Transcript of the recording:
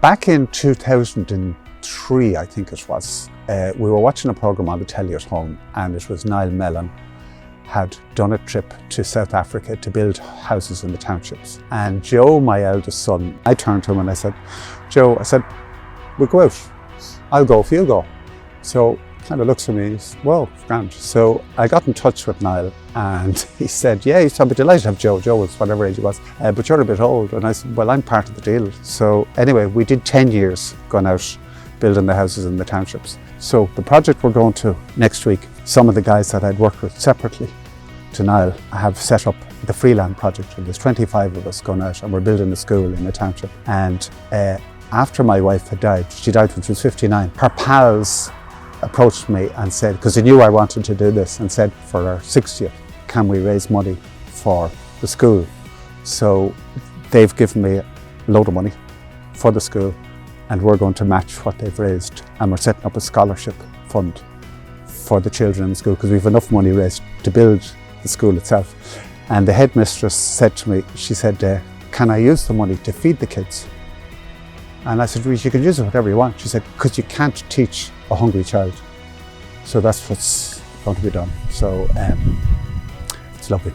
back in 2003, I think it was, we were watching a programme on the telly at home, and it was Niall Mellon had done a trip to South Africa to build houses in the townships. And Joe, my eldest son, I turned to him and I said, Joe, I said, we'll go out. I'll go if you'll go. So he kind of looks at me and he says, well, grand. So I got in touch with Niall and he said, yeah, he'd be delighted to have Joe. Joe was whatever age he was, but you're a bit old. And I said, well, I'm part of the deal. So anyway, we did 10 years going out building the houses in the townships. So the project we're going to next week, some of the guys that I'd worked with separately to Niall have set up the Freeland Project, and there's 25 of us going out and we're building a school in a township. And after my wife had died, she died when she was 59, her pals approached me and said, because they knew I wanted to do this, and said for our 60th, can we raise money for the school? So they've given me a load of money for the school, and we're going to match what they've raised, and we're setting up a scholarship fund for the children in the school because we've enough money raised to build the school itself. And the headmistress said to me, she said, can I use the money to feed the kids? And I said, well, you can use it whatever you want. She said, because you can't teach a hungry child. So that's what's going to be done. So it's lovely.